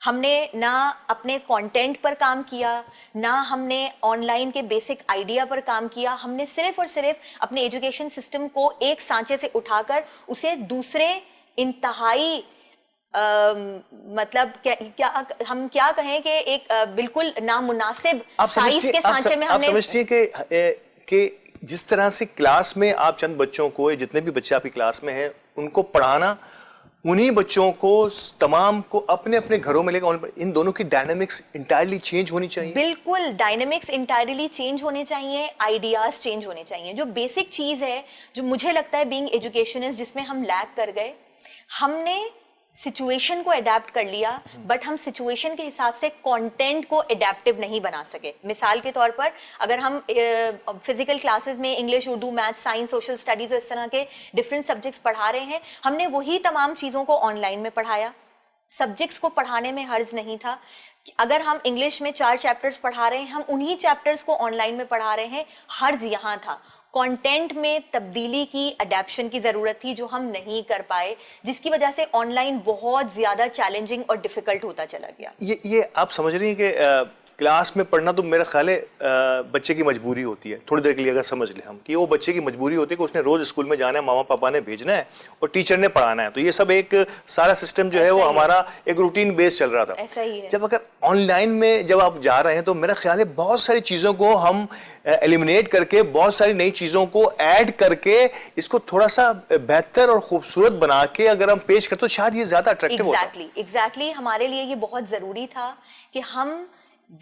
ہم نے نہ اپنے کانٹینٹ پر کام کیا، نہ ہم نے آن لائن کے بیسک آئیڈیا پر کام کیا. ہم نے صرف اور صرف اپنے ایجوکیشن سسٹم کو ایک سانچے سے اٹھا کر اسے دوسرے انتہائی مطلب ہم کیا کہیں کہ ایک بالکل نامناسب سائز کے سانچے میں ہم نے. آپ سمجھتی ہیں کہ جس طرح سے کلاس میں آپ چند بچوں کو، جتنے بھی بچے آپ کی کلاس میں ہیں، ان کو پڑھانا، انہی بچوں کو تمام کو اپنے اپنے گھروں میں لے کر، ان دونوں کی ڈائنامکس انٹائرلی چینج ہونی چاہیے. بالکل ڈائنامکس انٹائرلی چینج ہونے چاہیے، آئیڈیاز چینج ہونے چاہیے. جو بیسک چیز ہے جو مجھے لگتا ہے بینگ ایجوکیشنسٹ جس میں ہم لیک کر گئے، ہم نے سچویشن کو اڈیپٹ کر لیا بٹ ہم سچویشن کے حساب سے کانٹینٹ کو اڈیپٹیو نہیں بنا سکے. مثال کے طور پر اگر ہم فزیکل کلاسز میں English, Urdu, math, science, social studies اور اس طرح کے ڈفرینٹ سبجیکٹس پڑھا رہے ہیں، ہم نے وہی تمام چیزوں کو آن لائن میں پڑھایا. سبجیکٹس کو پڑھانے میں حرج نہیں تھا. اگر ہم انگلش میں 4 چیپٹرز پڑھا رہے ہیں، ہم انہی چیپٹرز کو آن لائن میں پڑھا رہے ہیں. حرج یہاں تھا کانٹینٹ میں تبدیلی کی، اڈیپشن کی ضرورت تھی جو ہم نہیں کر پائے، جس کی وجہ سے آن لائن بہت زیادہ چیلنجنگ اور ڈیفیکلٹ ہوتا چلا گیا. یہ آپ سمجھ رہی ہیں کہ کلاس میں پڑھنا تو میرا خیال ہے بچے کی مجبوری ہوتی ہے. تھوڑی دیر کے لیے اگر سمجھ لیں ہم کہ وہ بچے کی مجبوری ہوتی ہے کہ اس نے روز اسکول میں جانا ہے، ماما پاپا نے بھیجنا ہے اور ٹیچر نے پڑھانا ہے. تو یہ سب ایک سارا سسٹم جو ہے وہ ہمارا ایک روٹین بیس چل رہا تھا. ایسا ہی ہے. جب اگر آن لائن میں جب آپ جا رہے ہیں تو میرا خیال ہے بہت ساری چیزوں کو ہم ایلیمنیٹ کر کے، بہت ساری نئی چیزوں کو ایڈ کر کے اس کو تھوڑا سا بہتر اور خوبصورت بنا کے اگر ہم پیش کرتے تو شاید یہ زیادہ اٹریکٹیو ہوتا. ایگزیکٹلی ہمارے لیے یہ بہت ضروری تھا کہ ہم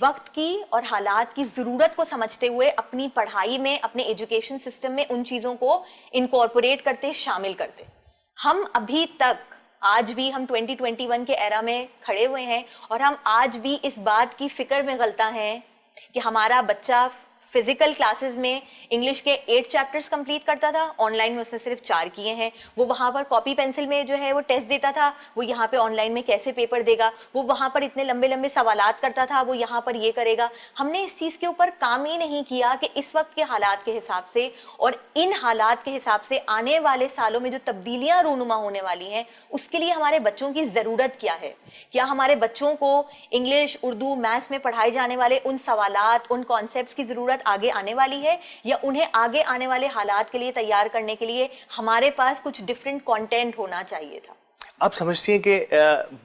وقت کی اور حالات کی ضرورت کو سمجھتے ہوئے اپنی پڑھائی میں، اپنے ایجوکیشن سسٹم میں ان چیزوں کو انکارپوریٹ کرتے، شامل کرتے. ہم ابھی تک آج بھی ہم 2021 کے ایرا میں کھڑے ہوئے ہیں اور ہم آج بھی اس بات کی فکر میں غلطاں ہیں کہ ہمارا بچہ فزیکل کلاسز میں انگلش کے 8 چیپٹرز کمپلیٹ کرتا تھا، آن لائن میں اس نے صرف 4 کیے ہیں. وہ وہاں پر کاپی پینسل میں جو ہے وہ ٹیسٹ دیتا تھا، وہ یہاں پہ آن لائن میں کیسے پیپر دے گا. وہ وہاں پر اتنے لمبے لمبے سوالات کرتا تھا، وہ یہاں پر یہ کرے گا. ہم نے اس چیز کے اوپر کام ہی نہیں کیا کہ اس وقت کے حالات کے حساب سے اور ان حالات کے حساب سے آنے والے سالوں میں جو تبدیلیاں رونما ہونے والی ہیں اس کے لیے ہمارے بچوں کی ضرورت کیا ہے. کیا ہمارے بچوں کو انگلش، اردو، میتھس میں پڑھائے جانے والے ان سوالات، ان کانسیپٹس کی ضرورت آگے آنے والی ہے، یا انہیں آگے آنے والے حالات کے لیے تیار کرنے کے لیے ہمارے پاس کچھ ڈفرینٹ کانٹینٹ ہونا چاہیے تھا. آپ سمجھتی ہیں کہ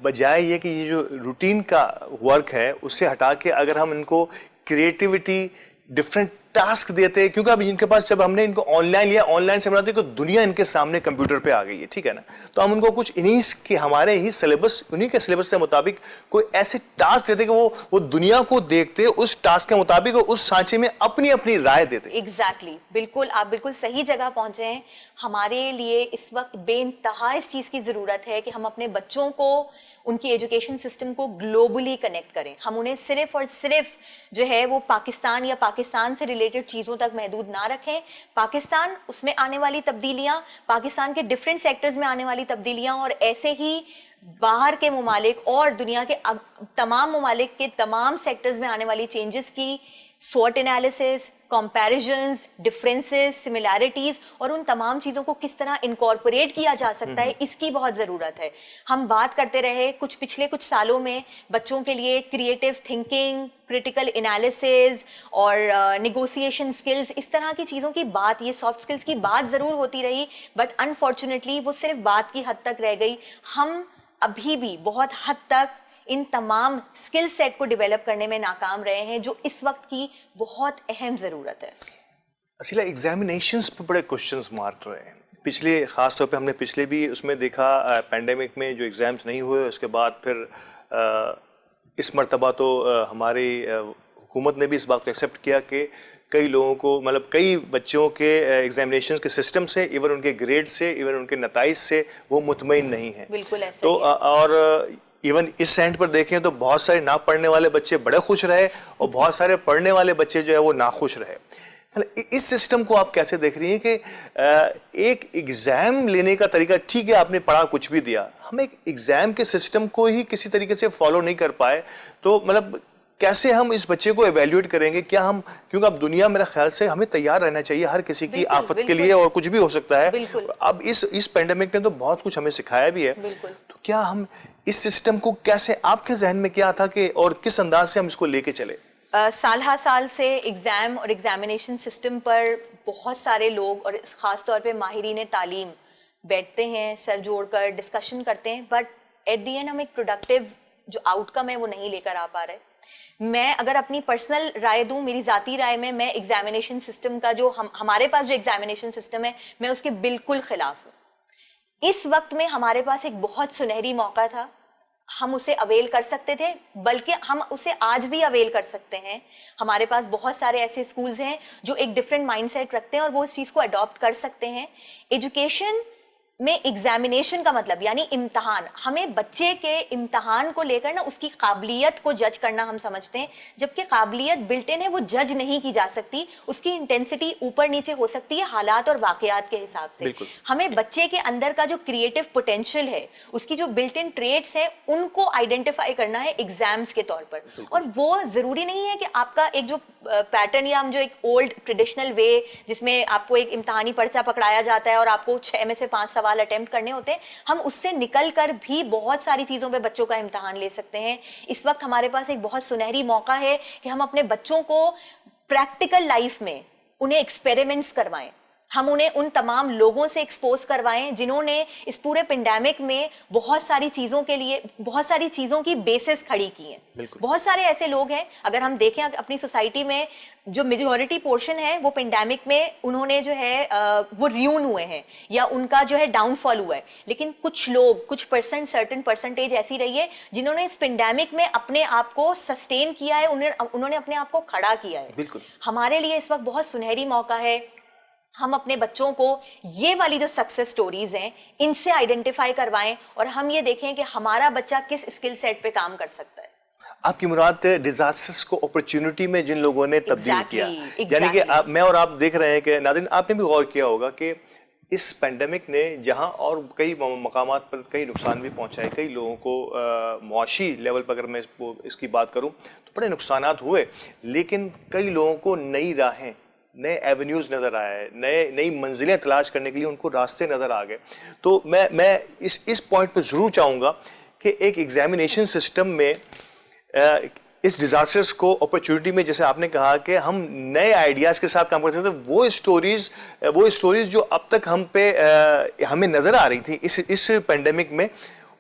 بجائے یہ کہ یہ جو روٹین کا ورک ہے اس سے ہٹا کے اگر ہم ان کو کریٹیوٹی، ڈفرینٹ ٹاسک دیتے، کیونکہ اب ان کے پاس جب ہم نے ان کو آن لائن لیا، آن لائن سے مراد ہے کہ دنیا ان کے سامنے کمپیوٹر پہ آ گئی ہے، ٹھیک ہے نا. تو ہم ان کو کچھ انہی کے ہمارے ہی سلیبس، انہی کے سلیبس کے مطابق کوئی ایسے ٹاسک دیتے کہ وہ دنیا کو دیکھتے، اس ٹاسک کے مطابق اس سانچے میں اپنی اپنی رائے دیتے. ایگزیکٹلی، بالکل آپ بالکل صحیح جگہ پہنچے ہیں. ہمارے لیے اس وقت بے انتہا اس چیز کی ضرورت ہے کہ ہم اپنے بچوں کو، ان کی ایجوکیشن سسٹم کو گلوبلی کنیکٹ کریں. ہم انہیں صرف اور صرف جو ہے وہ پاکستان یا پاکستان سے ریلیٹڈ چیزوں تک محدود نہ رکھیں. پاکستان، اس میں آنے والی تبدیلیاں، پاکستان کے ڈفرینٹ سیکٹرز میں آنے والی تبدیلیاں، اور ایسے ہی باہر کے ممالک اور دنیا کے تمام ممالک کے تمام سیکٹرز میں آنے والی چینجز کی سوٹ انالیسس، کمپیریزنز، ڈفرینسز، سملیرٹیز اور ان تمام چیزوں کو کس طرح انکارپوریٹ کیا جا سکتا ہے، اس کی بہت ضرورت ہے. ہم بات کرتے رہے پچھلے کچھ سالوں میں بچوں کے لیے کریٹو تھنکنگ، کریٹیکل انالیسز اور نیگوسیشن سکلز، اس طرح کی چیزوں کی بات، یہ سافٹ سکلز کی بات ضرور ہوتی رہی بٹ انفارچونیٹلی وہ صرف بات کی حد تک رہ گئی. ہم ابھی بھی بہت حد تک ان تمام سکل سیٹ کو ڈیولپ کرنے میں ناکام رہے ہیں، جو اس وقت کی بہت اہم ضرورت ہے. اصل ایگزامینیشنز پہ بڑے کوشچنز مارک رہے ہیں. پچھلے خاص طور پہ ہم نے پچھلے بھی اس میں دیکھا پینڈیمک میں جو ایگزامز نہیں ہوئے، اس کے بعد پھر اس مرتبہ تو ہماری حکومت نے بھی اس بات کو ایکسیپٹ کیا کہ کئی لوگوں کو، مطلب کئی بچوں کے ایگزامینیشن کے سسٹم سے، ایون ان کے گریڈ سے، ایون ان کے نتائج سے وہ مطمئن نہیں ہیں. بالکل ایسا تو اور ایون اس اینڈ پر دیکھیں تو بہت سارے نہ پڑھنے والے بچے بڑے خوش رہے اور بہت سارے پڑھنے والے بچے جو ہے وہ ناخوش رہے. اس سسٹم کو آپ کیسے دیکھ رہی ہیں کہ ایک ایگزام لینے کا طریقہ، ٹھیک ہے آپ نے پڑھا کچھ بھی دیا، ہم ایک ایگزام کے سسٹم کو ہی کسی طریقے سے فالو نہیں کر پائے، تو مطلب کیسے ہم اس بچے کو ایویلیویٹ کریں گے؟ کیا ہم، کیونکہ اب دنیا میرے خیال سے ہمیں تیار رہنا چاہیے ہر کسی کی آفت کے لیے، اور کچھ بھی ہو سکتا ہے. اب اس پینڈیمک نے تو بہت کچھ ہمیں سکھایا بھی ہے. تو کیا ہم اس سسٹم کو کیسے آپ کے ذہن میں کیا تھا کہ اور کس انداز سے ہم اس کو لے کے چلے؟ سال ہر سال سے ایگزام اور ایگزامینیشن سسٹم پر بہت سارے لوگ اور خاص طور پہ ماہرین تعلیم بیٹھتے ہیں, سر جوڑ کر ڈسکشن کرتے ہیں, بٹ ایٹ دی اینڈ ہم ایک پروڈکٹیو جو آؤٹ کم ہے وہ نہیں لے کر آ پا رہے. میں اگر اپنی پرسنل رائے دوں, میری ذاتی رائے میں ایگزامینیشن سسٹم کا جو ہمارے پاس جو ایگزامینیشن سسٹم ہے میں اس کے بالکل خلاف ہوں. اس وقت میں ہمارے پاس ایک بہت سنہری موقع تھا, ہم اسے اویل کر سکتے تھے, بلکہ ہم اسے آج بھی اویل کر سکتے ہیں. ہمارے پاس بہت سارے ایسے اسکولز ہیں جو ایک ڈفرینٹ مائنڈ سیٹ رکھتے ہیں اور وہ اس چیز کو اڈاپٹ کر سکتے ہیں. ایجوکیشن میں ایگزامینیشن کا مطلب یعنی امتحان, ہمیں بچے کے امتحان کو لے کر نا اس کی قابلیت کو جج کرنا ہم سمجھتے ہیں, جبکہ قابلیت بلٹ ان ہے, وہ جج نہیں کی جا سکتی. اس کی انٹینسٹی اوپر نیچے ہو سکتی ہے حالات اور واقعات کے حساب سے. ہمیں بچے کے اندر کا جو کریٹو پوٹینشیل ہے, اس کی جو بلٹ ان ٹریٹس ہیں, ان کو آئیڈینٹیفائی کرنا ہے ایگزامز کے طور پر. اور وہ ضروری نہیں ہے کہ آپ کا ایک جو پیٹرن یا ہم جو ایک اولڈ ٹریڈیشنل وے جس میں آپ کو ایک امتحانی پرچہ پکڑایا جاتا ہے اور آپ کو 6 میں سے 5 سوال اٹیمپٹ کرنے ہوتے ہیں, ہم اس سے نکل کر بھی بہت ساری چیزوں پہ بچوں کا امتحان لے سکتے ہیں. اس وقت ہمارے پاس ایک بہت سنہری موقع ہے کہ ہم اپنے بچوں کو پریکٹیکل لائف میں انہیں ایکسپیریمنٹس کروائیں, ہم انہیں ان تمام لوگوں سے ایکسپوز کروائیں جنہوں نے اس پورے پینڈیمک میں بہت ساری چیزوں کے لیے بہت ساری چیزوں کی بیسس کھڑی کی ہیں. بہت سارے ایسے لوگ ہیں, اگر ہم دیکھیں اپنی سوسائٹی میں جو میجورٹی پورشن ہے وہ پینڈیمک میں انہوں نے جو ہے وہ ریون ہوئے ہیں یا ان کا جو ہے ڈاؤن فال ہوا ہے, لیکن کچھ لوگ کچھ سرٹن پرسنٹیج ایسی رہی ہے جنہوں نے اس پینڈیمک میں اپنے آپ کو سسٹین کیا ہے, انہوں نے اپنے آپ کو کھڑا کیا ہے. ہمارے لیے اس وقت بہت سنہری موقع ہے, ہم اپنے بچوں کو یہ والی جو سکسیس سٹوریز ہیں ان سے آئیڈینٹیفائی کروائیں اور ہم یہ دیکھیں کہ ہمارا بچہ کس اسکل سیٹ پہ کام کر سکتا ہے. آپ کی مراد ڈیزاسٹرز کو اپرچونٹی میں جن لوگوں نے تبدیل کیا, یعنی کہ میں اور آپ دیکھ رہے ہیں کہ ناظرین آپ نے بھی غور کیا ہوگا کہ اس پینڈیمک نے جہاں اور کئی مقامات پر کئی نقصان بھی پہنچائے, کئی لوگوں کو معاشی لیول پر اگر میں اس کی بات کروں تو بڑے نقصانات ہوئے, لیکن کئی لوگوں کو نئی راہیں نئے ایونیوز نظر آئے, نئی منزلیں تلاش کرنے کے لیے ان کو راستے نظر آ گئے. تو میں اس پوائنٹ پہ ضرور چاہوں گا کہ ایک ایگزامینیشن سسٹم میں اس ڈیزاسٹرز کو اپرچونٹی میں, جیسے آپ نے کہا کہ ہم نئے آئیڈیاز کے ساتھ کام کر سکتے ہیں, وہ اسٹوریز جو اب تک ہمیں نظر آ رہی تھی اس پینڈیمک میں,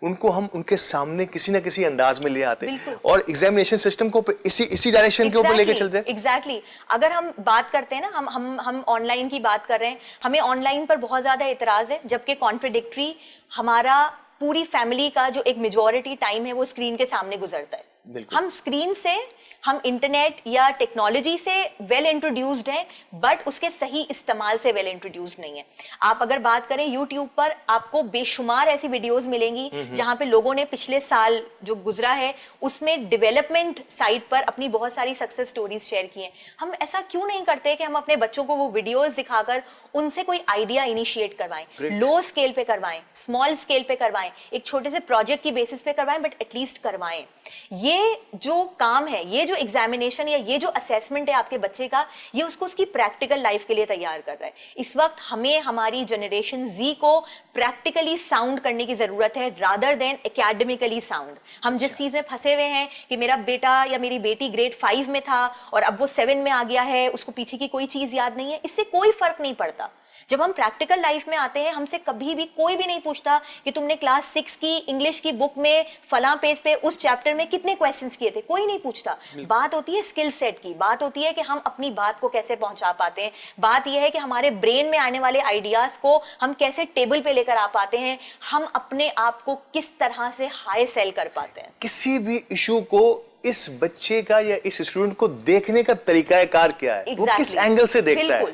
ان کو ہم ان کے سامنے کسی نہ کسی انداز میں لے آتے اور ایگزامینیشن سسٹم کو اسی ڈائریکشن کے اوپر لے کے چلتے ہیں. ایگزیکٹلی. اگر ہم بات کرتے ہیں نا, ہم آن لائن کی بات کر رہے ہیں, ہمیں آن لائن پر بہت زیادہ اعتراض ہے, جبکہ کانٹرڈکٹری ہمارا پوری فیملی کا جو ایک میجورٹی ٹائم ہے وہ اسکرین کے سامنے گزرتا ہے. ہم اسکرین سے, ہم انٹرنیٹ یا ٹیکنالوجی سے ویل انٹروڈیوسڈ ہیں, بٹ اس کے صحیح استعمال سے ویل انٹروڈیوسڈ نہیں ہیں. آپ اگر بات کریں یوٹیوب پر, آپ کو بے شمار ایسی ویڈیوز ملیں گی جہاں پہ لوگوں نے پچھلے سال جو گزرا ہے اس میں ڈیولپمنٹ سائٹ پر اپنی بہت ساری سکسیس سٹوریز شیئر کی ہیں. ہم ایسا کیوں نہیں کرتے کہ ہم اپنے بچوں کو وہ ویڈیوز دکھا کر ان سے کوئی آئیڈیا انیشیٹ کروائیں, لو اسکیل پہ کروائیں, اسمال اسکیل پہ کروائیں, ایک چھوٹے سے پروجیکٹ کی بیسس پہ کروائیں, بٹ ایٹ لیسٹ کروائیں. یہ جو کام ہے, یہ جو ایگزامینیشن یا یہ جو اسیسمنٹ ہے آپ کے بچے کا, یہ اس کو اس کی پریکٹیکل لائف کے لیے تیار کر رہا ہے. اس وقت ہمیں ہماری جنریشن زی کو پریکٹیکلی ساؤنڈ کرنے کی ضرورت ہے رادر دین اکیڈمیکلی ساؤنڈ. ہم جس چیز میں پھنسے ہوئے ہیں کہ میرا بیٹا یا میری بیٹی گریڈ 5 میں تھا اور اب وہ 7 میں آ گیا ہے, اس کو پیچھے کی کوئی چیز یاد نہیں ہے, اس سے کوئی فرق نہیں پڑتا. جب ہم پریکٹیکل لائف میں آتے ہیں, ہم سے کبھی بھی کوئی بھی نہیں پوچھتا کہ تم نے کلاس 6 کی انگلش کی بک میں فلاں پیج پہ اس چیپٹر میں کتنے کویسچنز کیے تھے, کوئی نہیں پوچھتا. بات ہوتی ہے اسکل سیٹ کی, بات ہوتی ہے کہ ہم اپنی بات کو کیسے پہنچا پاتے ہیں, بات یہ ہے کہ ہمارے برین میں آنے والے آئیڈیاز کو ہم کیسے ٹیبل پہ لے کر آ پاتے ہیں, ہم اپنے آپ کو کس طرح سے ہائی سیل کر پاتے ہیں. کسی بھی ایشو کو اس بچے کا یا اس اسٹوڈنٹ کو دیکھنے کا طریقہ کار کیا ہے, وہ کس اینگل سے دیکھتا ہے.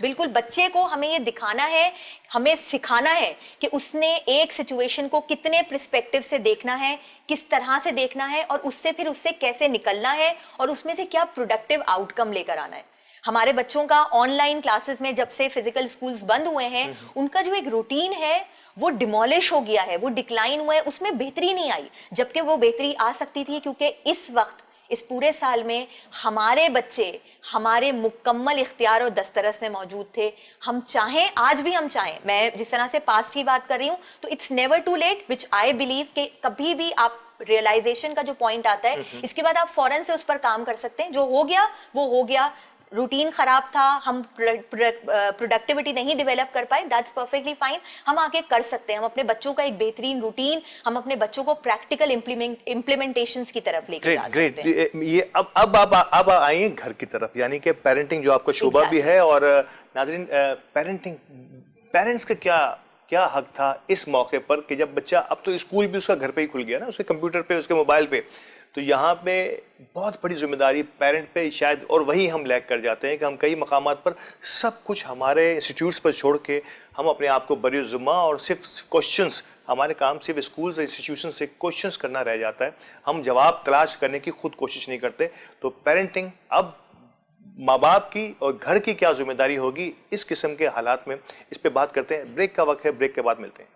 بالکل بچے کو ہمیں یہ دکھانا ہے, ہمیں سکھانا ہے کہ اس نے ایک سچویشن کو کتنے پرسپیکٹیو سے دیکھنا ہے, کس طرح سے دیکھنا ہے, اور اس سے کیسے نکلنا ہے, اور اس میں سے کیا پروڈکٹیو آؤٹ کم لے کر آنا ہے. ہمارے بچوں کا آن لائن کلاسز میں جب سے فزیکل سکولز بند ہوئے ہیں, ان کا جو ایک روٹین ہے وہ ڈیمولش ہو گیا ہے, وہ ڈکلائن ہوا ہے, اس میں بہتری نہیں آئی, جبکہ وہ بہتری آ سکتی تھی, کیونکہ اس وقت اس پورے سال میں ہمارے بچے ہمارے مکمل اختیار اور دسترس میں موجود تھے. ہم چاہیں, آج بھی ہم چاہیں, میں جس طرح سے پاسٹ کی بات کر رہی ہوں, تو it's never too late, which I believe کہ کبھی بھی آپ ریئلائزیشن کا جو پوائنٹ آتا ہے اس کے بعد آپ فوراً سے اس پر کام کر سکتے ہیں. جو ہو گیا وہ ہو گیا, روٹین خراب تھا, ہم پروڈکٹیوٹی نہیں ڈیولپ کر پائے, دیٹس پرفیکٹلی فائن. ہم آگے کر سکتے ہیں, ہم اپنے بچوں کا ایک بہترین روٹین, ہم اپنے بچوں کو پریکٹیکل امپلیمنٹیشنز کی طرف لے کے جا سکتے ہیں. یہ اب آپ آئیں گھر کی طرف, یعنی کہ پیرنٹنگ جو آپ کا شعبہ بھی ہے. اور ناظرین, پیرنٹس کا کیا حق تھا اس موقع پر کہ جب بچہ, اب تو اسکول بھی اس کا گھر پہ ہی کھل گیا نا, اس کے کمپیوٹر پہ, اس کے موبائل پہ, تو یہاں پہ بہت بڑی ذمہ داری پیرنٹ پہ شاید, اور وہی ہم لیک کر جاتے ہیں کہ ہم کئی مقامات پر سب کچھ ہمارے انسٹیٹیوٹس پر چھوڑ کے ہم اپنے آپ کو بری ذمہ, اور صرف کوشچنس, ہمارے کام صرف اسکولز اور انسٹیٹیوشن سے کوشچنس کرنا رہ جاتا ہے, ہم جواب تلاش کرنے کی خود کوشش نہیں کرتے. تو پیرنٹنگ اب ماں باپ کی اور گھر کی کیا ذمہ داری ہوگی اس قسم کے حالات میں, اس پہ بات کرتے ہیں. بریک کا وقت ہے, بریک کے بعد ملتے ہیں.